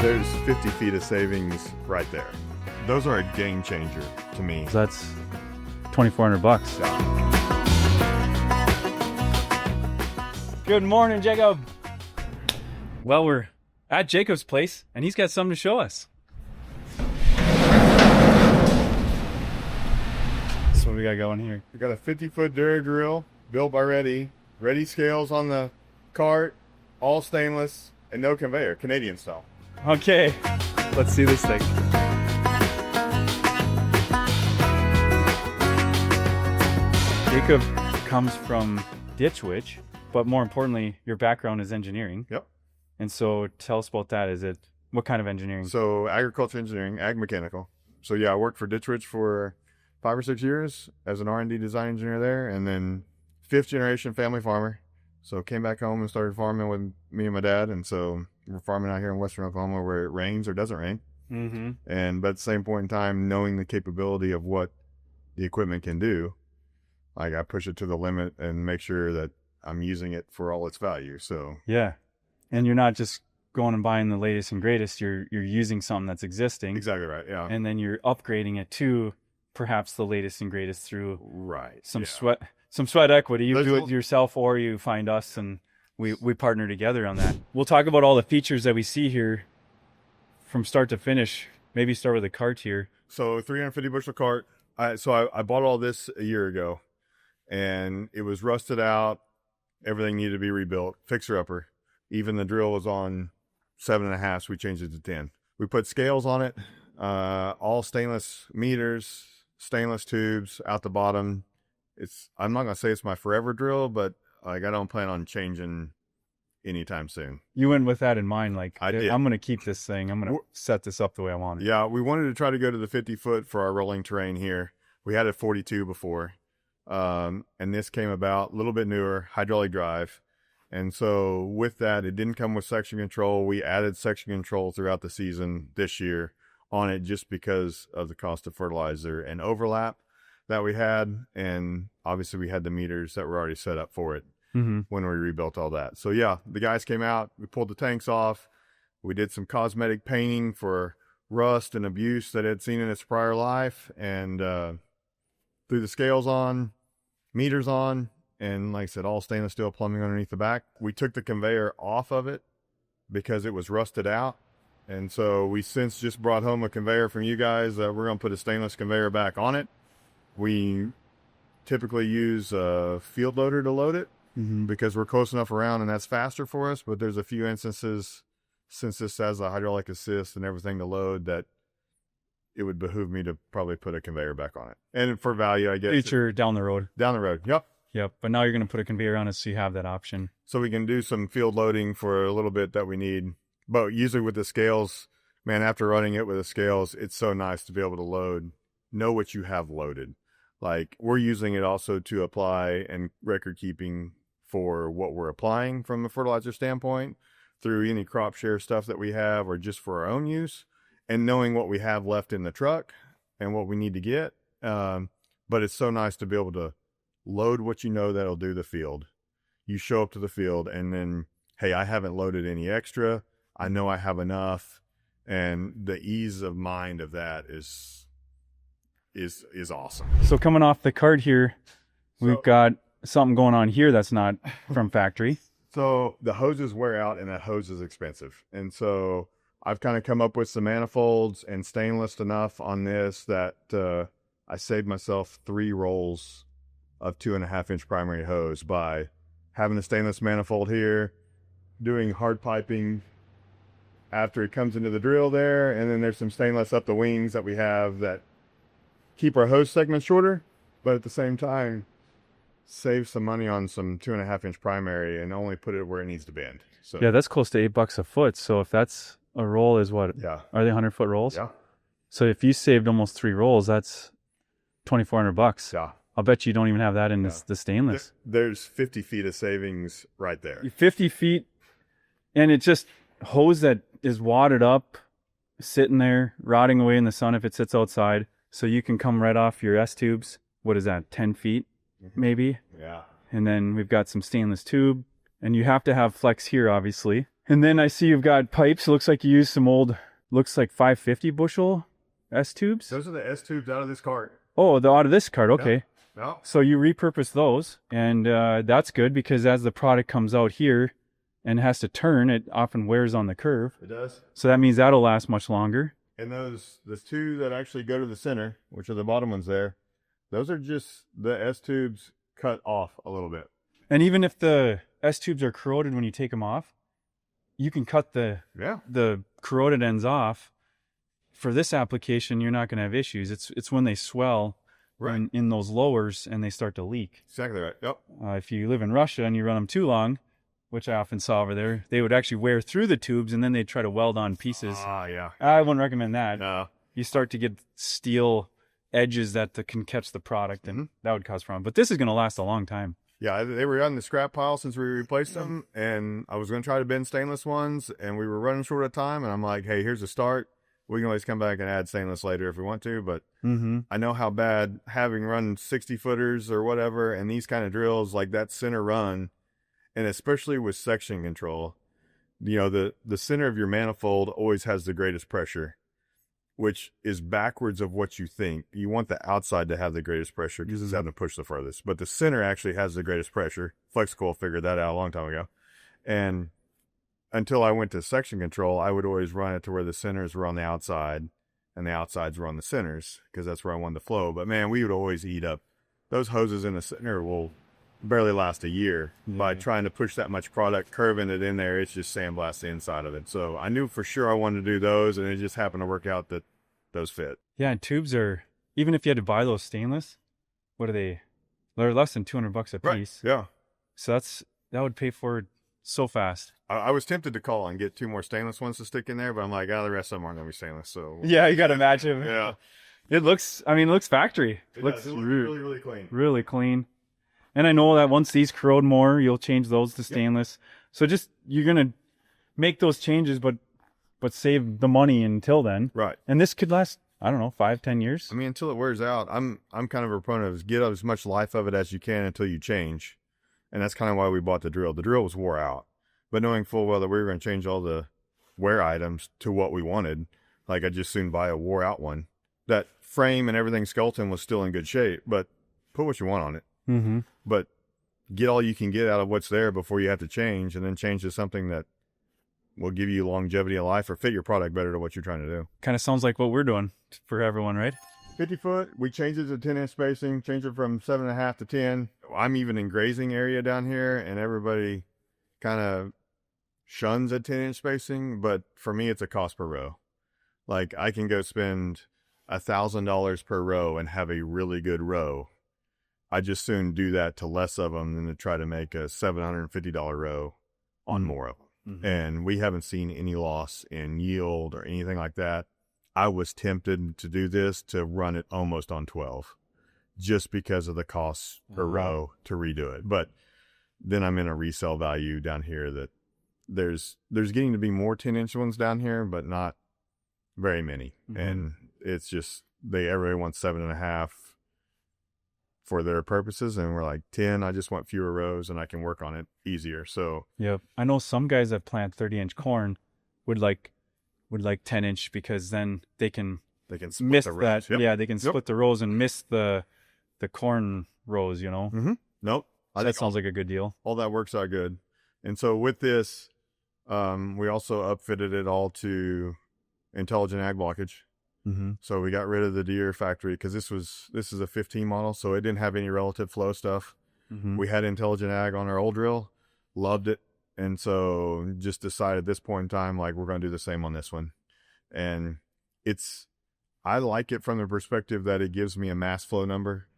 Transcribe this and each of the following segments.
There's 50 feet of savings right there. Those are a game changer to me. So that's $2,400. Yeah. Good morning, Jacob. Well, we're at Jacob's place, and he's got something to show us. So what we got going here? We got a 50-foot Deere drill built by RedE. RedE scales on the cart, all stainless, and no conveyor, Canadian style. Okay, let's see this thing. Jacob comes from Ditch Witch, but more importantly, your background is engineering. Yep. And so tell us about that. What kind of engineering? So agriculture engineering, ag mechanical. So yeah, I worked for Ditch Witch for 5 or 6 years as an R&D design engineer there, and then 5th generation family farmer. So came back home and started farming with me and my dad, and so we're farming out here in western Oklahoma where it rains or doesn't rain. Mm-hmm. But at the same point in time, knowing the capability of what the equipment can do, like I push it to the limit and make sure that I'm using it for all its value. So yeah, and you're not just going and buying the latest and greatest. You're using something that's existing. Exactly right. Yeah. And then you're upgrading it to perhaps the latest and greatest through some sweat equity. You do it yourself, or you find us and we partner together on that. We'll talk about all the features that we see here from start to finish. Maybe start with the cart here. So 350 bushel cart. I bought all this a year ago, and it was rusted out. Everything needed to be rebuilt, fixer upper. Even the drill was on 7.5, so we changed it to 10. We put scales on it, all stainless meters, stainless tubes out the bottom. I'm not gonna say it's my forever drill, but like I don't plan on changing anytime soon. You went with that in mind, like I did. I'm gonna keep this thing. I'm gonna set this up the way I want it. Yeah, we wanted to try to go to the 50 foot for our rolling terrain here. We had a 42 before, and this came about a little bit newer, hydraulic drive. And so with that, it didn't come with section control. We added section control throughout the season this year on it just because of the cost of fertilizer and overlap that we had. And obviously we had the meters that were already set up for it when we rebuilt all that. So yeah, the guys came out, we pulled the tanks off. We did some cosmetic painting for rust and abuse that it had seen in its prior life, and threw the scales on, meters on, and like I said, all stainless steel plumbing underneath the back. We took the conveyor off of it because it was rusted out. And so we since just brought home a conveyor from you guys. We're going to put a stainless conveyor back on it. We typically use a field loader to load it because we're close enough around and that's faster for us. But there's a few instances, since this has a hydraulic assist and everything to load, that it would behoove me to probably put a conveyor back on it. And for value, I guess. Future down the road. Down the road. Yep. Yep. But now you're going to put a conveyor on it so you have that option. So we can do some field loading for a little bit that we need. But usually with the scales, man, after running it with the scales, it's so nice to be able to know what you have loaded. Like we're using it also to apply and record keeping for what we're applying from a fertilizer standpoint through any crop share stuff that we have or just for our own use, and knowing what we have left in the truck and what we need to get. But it's so nice to be able to load what you know that'll do the field. You show up to the field and then, hey, I haven't loaded any extra. I know I have enough. And the ease of mind of that is awesome. So coming off the cart here, we've got something going on here that's not from factory. So the hoses wear out and that hose is expensive. And so I've kind of come up with some manifolds and stainless enough on this that I saved myself 3 rolls of 2.5-inch primary hose by having a stainless manifold here, doing hard piping after it comes into the drill there, and then there's some stainless up the wings that we have that keep our hose segments shorter, but at the same time save some money on some 2.5-inch primary and only put it where it needs to bend. So yeah, that's close to $8 a foot. So if that's a roll is what? Yeah. Are they 100-foot rolls? Yeah. So if you saved almost 3 rolls, that's $2,400. Yeah. I'll bet you don't even have that in the stainless. There's 50 feet of savings right there. 50 feet, and it's just hose that is wadded up, sitting there, rotting away in the sun if it sits outside. So you can come right off your S-tubes. What is that, 10 feet maybe? Yeah. And then we've got some stainless tube, and you have to have flex here, obviously. And then I see you've got pipes. Looks like you used some old, looks like 550 bushel S tubes. Those are the S tubes out of this cart. Oh, out of this cart. Okay. Yeah. So you repurpose those, and that's good because as the product comes out here and has to turn, it often wears on the curve. It does. So that means that'll last much longer. And the two that actually go to the center, which are the bottom ones there, those are just the S tubes cut off a little bit. And even if the S tubes are corroded when you take them off, you can cut the corroded ends off. For this application, you're not going to have issues. It's when they swell in those lowers and they start to leak. Exactly right. Yep. If you live in Russia and you run them too long, which I often saw over there, they would actually wear through the tubes and then they'd try to weld on pieces. Yeah. I wouldn't recommend that. No. You start to get steel edges that can catch the product, and that would cause problems. But this is going to last a long time. Yeah, they were on the scrap pile since we replaced them, and I was going to try to bend stainless ones, and we were running short of time, and I'm like, hey, here's a start. We can always come back and add stainless later if we want to, but I know how bad having run 60 footers or whatever, and these kind of drills, like that center run, and especially with section control, you know, the center of your manifold always has the greatest pressure, which is backwards of what you think. You want the outside to have the greatest pressure because it's having to push the farthest, but the center actually has the greatest pressure. Flexi-coil figured that out a long time ago. And until I went to section control, I would always run it to where the centers were on the outside and the outsides were on the centers because that's where I wanted the flow. But man, we would always eat up. Those hoses in the center will barely last a year by trying to push that much product, curving it in there. It's just sandblast the inside of it. So I knew for sure I wanted to do those, and it just happened to work out that those fit. Yeah, and tubes are, even if you had to buy those stainless, what are they? They're less than $200 a piece. Right. Yeah. So that would pay for it so fast. I was tempted to call and get 2 more stainless ones to stick in there, but I'm like, the rest of them aren't going to be stainless. So yeah, you got to match them. Yeah. It looks factory. It looks really, really clean. Really clean. And I know that once these corrode more, you'll change those to stainless. So you're going to make those changes, but save the money until then. Right. And this could last, I don't know, 5-10 years. I mean, until it wears out. I'm kind of a proponent of get as much life of it as you can until you change. And that's kind of why we bought the drill. The drill was wore out. But knowing full well that we were going to change all the wear items to what we wanted, like I'd just soon buy a wore out one. That frame and everything skeleton was still in good shape, but put what you want on it. But get all you can get out of what's there before you have to change, and then change to something that will give you longevity of life or fit your product better to what you're trying to do. Kind of sounds like what we're doing for everyone, right? 50 foot, we changed it to 10-inch spacing, changed it from 7.5 to 10. I'm even in grazing area down here, and everybody kind of shuns at 10-inch spacing, but for me, it's a cost per row. Like, I can go spend $1,000 per row and have a really good row. I just soon do that to less of them than to try to make a $750 row on more of them. And we haven't seen any loss in yield or anything like that. I was tempted to do this to run it almost on 12 just because of the costs per row to redo it. But then I'm in a resale value down here that there's getting to be more 10-inch ones down here, but not very many. And it's just, everybody wants 7.5 for their purposes, and we're like 10. I just want fewer rows, and I can work on it easier. So yep, I know some guys that plant 30-inch corn would like 10-inch because then they can split the rows. That. Yeah, they can split the rows and miss the corn rows. You know. Nope. That sounds like a good deal. All that works out good. And so with this, we also upfitted it all to Intelligent Ag blockage. So we got rid of the Deere factory because this is a 15 model, so it didn't have any relative flow stuff. We had Intelligent Ag on our old drill, loved it, and so just decided at this point in time, like, we're going to do the same on this one. And I like it from the perspective that it gives me a mass flow number,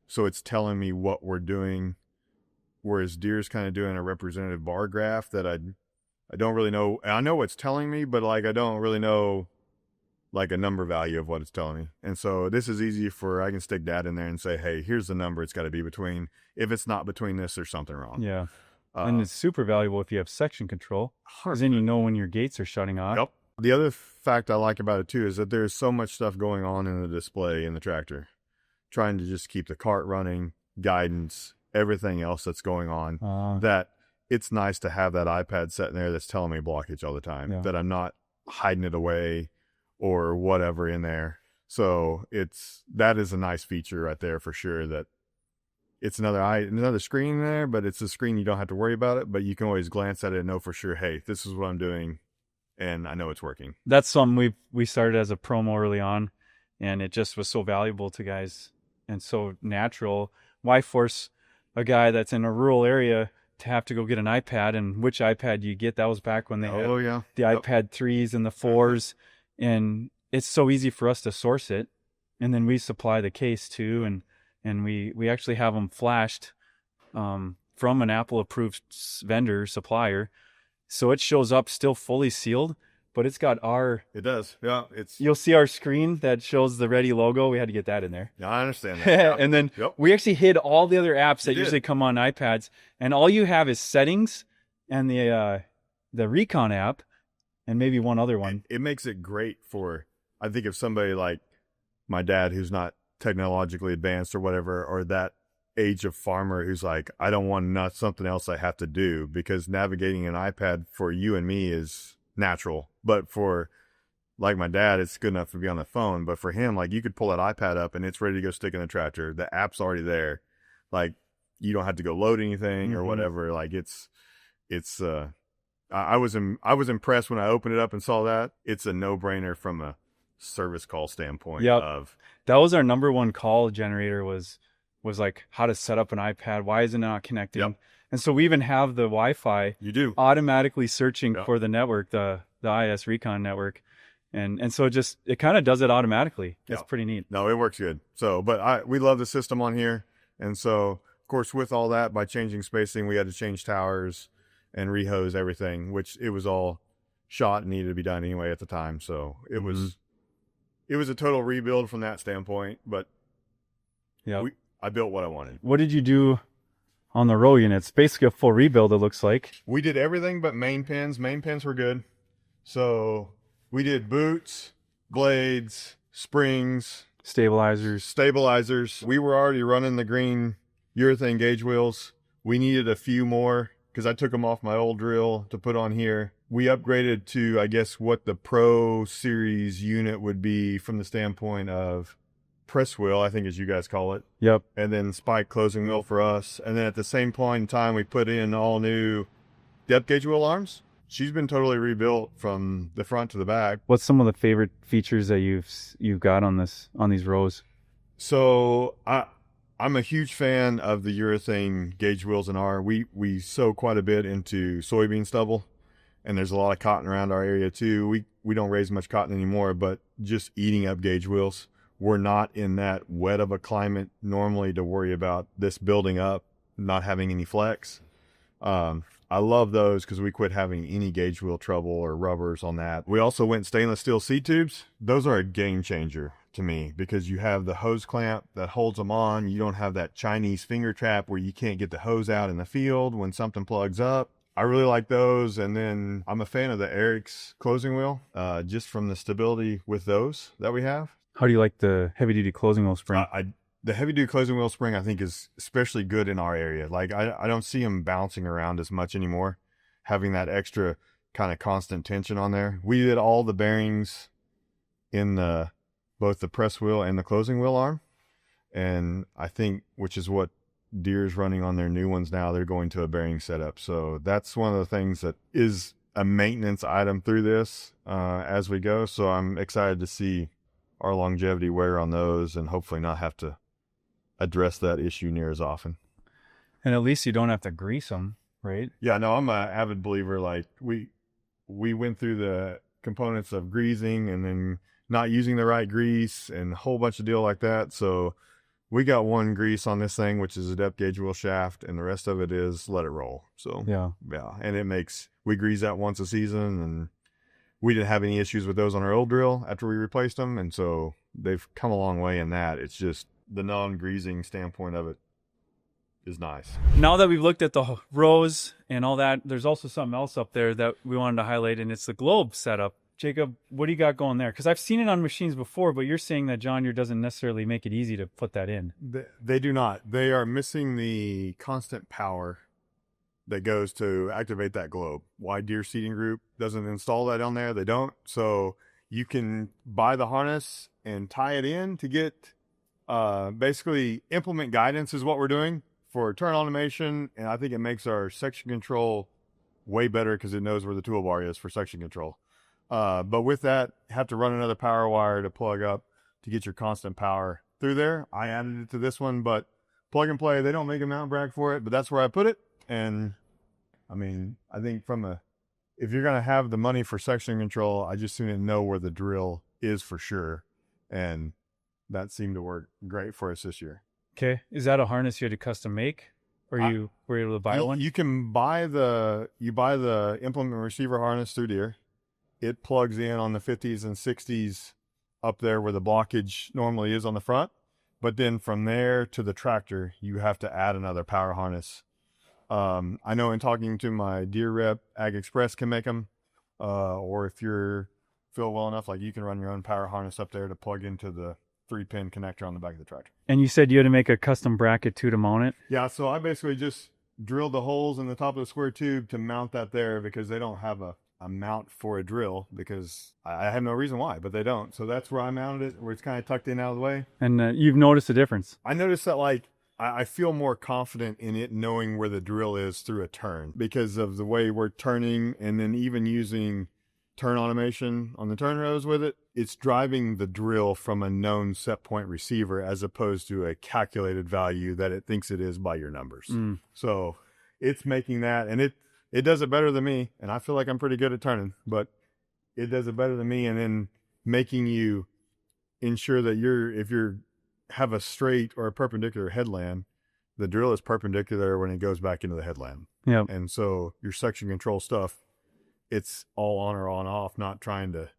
so it's telling me what we're doing, whereas Deere's kind of doing a representative bar graph that I don't really know. I know what's telling me, but like I don't really know like a number value of what it's telling me. And so this is easy I can stick that in there and say, hey, here's the number it's got to be between. If it's not between this, there's something wrong. Yeah. And it's super valuable if you have section control, because then you know when your gates are shutting off. Yep. The other fact I like about it too is that there's so much stuff going on in the display in the tractor, trying to just keep the cart running, guidance, everything else that's going on, that it's nice to have that iPad sitting there that's telling me blockage all the time, that I'm not hiding it away or whatever in there. So that is a nice feature right there for sure, that it's another screen there, but it's a screen you don't have to worry about it, but you can always glance at it and know for sure, hey, this is what I'm doing, and I know it's working. That's something we started as a promo early on, and it just was so valuable to guys and so natural. Why force a guy that's in a rural area to have to go get an iPad? And which iPad you get? That was back when they had the iPad 3s and the 4s, and it's so easy for us to source it, and then we supply the case too, and we actually have them flashed from an Apple approved vendor supplier, so it shows up still fully sealed, but it's got it does, you'll see our screen that shows the RedE logo. We had to get that in there. Yeah, I understand that. And then we actually hid all the other apps that usually come on iPads, and all you have is settings and the Recon app and maybe one other one. It makes it great for, I think, if somebody like my dad who's not technologically advanced or whatever, or that age of farmer who's like, I don't want not something else I have to do, because navigating an iPad for you and me is natural, but for like my dad, it's good enough to be on the phone. But for him, like, you could pull that iPad up and it's ready to go stick in the tractor. The app's already there. Like, you don't have to go load anything or whatever. Like, I was impressed when I opened it up and saw that. It's a no-brainer from a service call standpoint. That was our number one call generator, was like how to set up an iPad. Why is it not connecting? And so we even have the Wi-Fi automatically searching for the network, the IS Recon network. And so it kind of does it automatically. It's pretty neat. No, it works good. So, but we love the system on here. And so, of course, with all that, by changing spacing, we had to change towers and rehose everything, which it was all shot and needed to be done anyway at the time. So it was a total rebuild from that standpoint, but I built what I wanted. What did you do on the row units? Basically a full rebuild, it looks like. We did everything but main pins. Main pins were good. So we did boots, blades, springs, stabilizers. We were already running the green urethane gauge wheels. We needed a few more because I took them off my old drill to put on here. We upgraded to, I guess, what the Pro Series unit would be from the standpoint of press wheel, I think, as you guys call it. Yep. And then spike closing wheel for us. And then at the same point in time, we put in all new depth gauge wheel arms. She's been totally rebuilt from the front to the back. What's some of the favorite features that you've got on these rows? So I'm a huge fan of the urethane gauge wheels in our. We sow quite a bit into soybean stubble, and there's a lot of cotton around our area too. We don't raise much cotton anymore, but just eating up gauge wheels. We're not in that wet of a climate normally to worry about this building up, not having any flex. I love those because we quit having any gauge wheel trouble or rubbers on that. We also went stainless steel seed tubes. Those are a game changer to me because you have the hose clamp that holds them on. You don't have that Chinese finger trap where you can't get the hose out in the field when something plugs up. I really like those. And then I'm a fan of the Eric's closing wheel, just from the stability with those that we have. How do you like the heavy duty closing wheel spring? The heavy duty closing wheel spring, I think, is especially good in our area. Like, I don't see them bouncing around as much anymore, having that extra kind of constant tension on there. We did all the bearings in both the press wheel and the closing wheel arm. And I think, which is what Deere's running on their new ones now, they're going to a bearing setup. So that's one of the things that is a maintenance item through this as we go. So I'm excited to see our longevity wear on those and hopefully not have to address that issue near as often. And at least you don't have to grease them, right? Yeah, no, I'm an avid believer. Like, we went through the components of greasing and then not using the right grease and a whole bunch of deal like that. So we got one grease on this thing, which is a depth gauge wheel shaft, and the rest of it is let it roll. So yeah. And we grease that once a season, and we didn't have any issues with those on our old drill after we replaced them. And so they've come a long way in that. It's just the non-greasing standpoint of it is nice. Now that we've looked at the rows and all that, there's also something else up there that we wanted to highlight, and it's the globe setup. Jacob, what do you got going there? Because I've seen it on machines before, but you're saying that John Deere doesn't necessarily make it easy to put that in. They do not. They are missing the constant power that goes to activate that globe. Why Deere Seeding Group doesn't install that on there? They don't. So you can buy the harness and tie it in to get basically implement guidance is what we're doing for turn automation. And I think it makes our section control way better because it knows where the toolbar is for section control. But with that, have to run another power wire to plug up to get your constant power through there. I added it to this one, but plug and play. They don't make a mount bracket for it, but that's where I put it. And I mean, I think if you're going to have the money for section control, I just need to know where the drill is for sure. And that seemed to work great for us this year. Okay. Is that a harness you had to custom make, or you were able to buy one? You can buy the implement receiver harness through Deere. It plugs in on the 50s and 60s up there where the blockage normally is on the front. But then from there to the tractor, you have to add another power harness. I know in talking to my Deere rep, Ag Express can make them. Or if you feel well enough, like you can run your own power harness up there to plug into the 3-pin connector on the back of the tractor. And you said you had to make a custom bracket too to mount it? Yeah, so I basically just drilled the holes in the top of the square tube to mount that there because they don't have a mount for a drill because I have no reason why, but they don't. So that's where I mounted it, where it's kind of tucked in out of the way. And you've noticed a difference? I noticed that I feel more confident in it knowing where the drill is through a turn because of the way we're turning, and then even using turn automation on the turn rows with it. It's driving the drill from a known set point receiver as opposed to a calculated value that it thinks it is by your numbers. So it's making that, and it does it better than me, and I feel like I'm pretty good at turning, but it does it better than me, and then making you ensure that if you have a straight or a perpendicular headland, the drill is perpendicular when it goes back into the headland. Yeah. And so your section control stuff, it's all on or on off, not trying to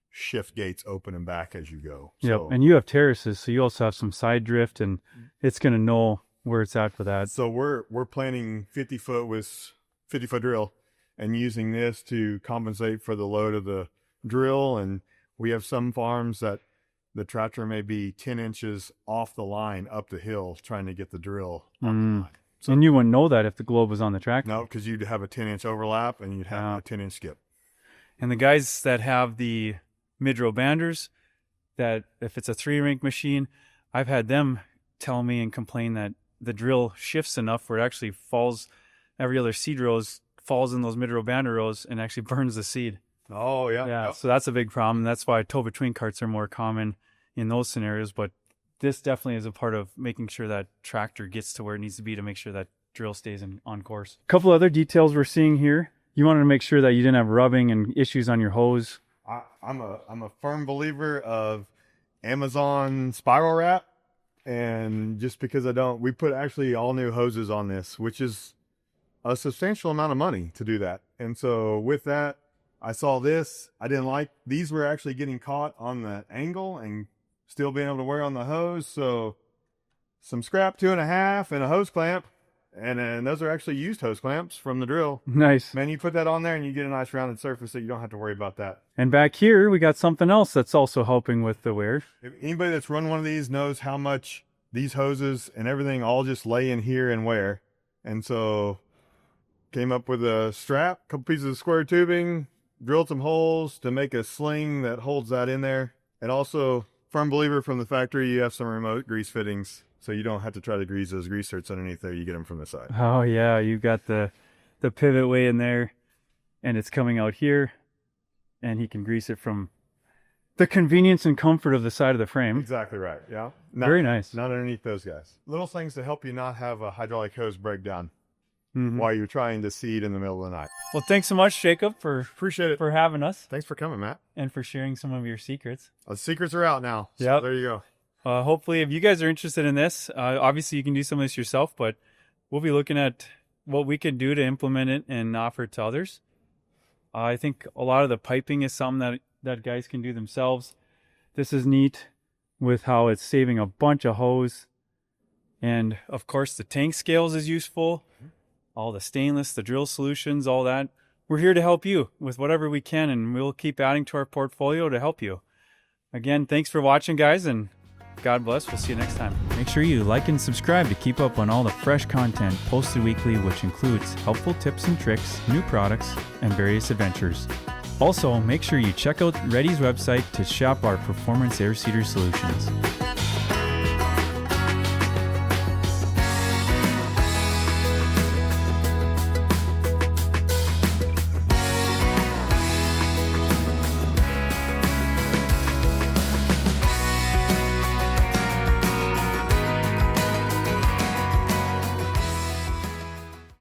shift gates open and back as you go. Yep. And you have terraces, so you also have some side drift, and it's going to know where it's at for that. So we're planting 50-foot with 50-foot drill and using this to compensate for the load of the drill. And we have some farms that the tractor may be 10 inches off the line up the hill trying to get the drill on the line. So, and you wouldn't know that if the globe was on the tractor. No, because you'd have a 10-inch overlap and you'd have a 10-inch skip. And the guys that have the mid-row banders, that if it's a 3-rank machine, I've had them tell me and complain that the drill shifts enough where it actually falls, every other seed rows falls in those mid-row bander rows and actually burns the seed. Oh, yeah. Yeah, Yep. so that's a big problem. That's why toe-between carts are more common in those scenarios, but this definitely is a part of making sure that tractor gets to where it needs to be to make sure that drill stays on course. A couple other details we're seeing here. You wanted to make sure that you didn't have rubbing and issues on your hose. I'm a firm believer of Amazon spiral wrap, and just because we put actually all new hoses on this, which is a substantial amount of money to do that. And so with that, I saw this. I didn't like these were actually getting caught on the angle and still being able to wear on the hose. So some scrap 2.5 and a hose clamp. And then those are actually used hose clamps from the drill. Nice. Man, you put that on there and you get a nice rounded surface that you don't have to worry about that. And back here, we got something else that's also helping with the wear. If anybody that's run one of these knows how much these hoses and everything all just lay in here and wear. And so came up with a strap, couple pieces of square tubing, drilled some holes to make a sling that holds that in there. And also, firm believer from the factory, you have some remote grease fittings, so you don't have to try to grease those grease zerks underneath there. You get them from the side. Oh yeah, you've got the pivot way in there, and it's coming out here, and he can grease it from the convenience and comfort of the side of the frame. Exactly right. Yeah. Very nice. Not underneath those guys. Little things to help you not have a hydraulic hose break down while you're trying to seed in the middle of the night. Well, thanks so much, Jacob, Appreciate it. for having us. Thanks for coming, Matt. And for sharing some of your secrets. The secrets are out now. So Yep. there you go. Hopefully, if you guys are interested in this, obviously you can do some of this yourself, but we'll be looking at what we can do to implement it and offer it to others. I think a lot of the piping is something that guys can do themselves. This is neat with how it's saving a bunch of hose. And of course, the tank scales is useful. All the stainless, the drill solutions, all that. We're here to help you with whatever we can, and we'll keep adding to our portfolio to help you. Again, thanks for watching, guys, and God bless. We'll see you next time. Make sure you like and subscribe to keep up on all the fresh content posted weekly, which includes helpful tips and tricks, new products, and various adventures. Also, make sure you check out RedE.Ag's website to shop our performance air seeder solutions.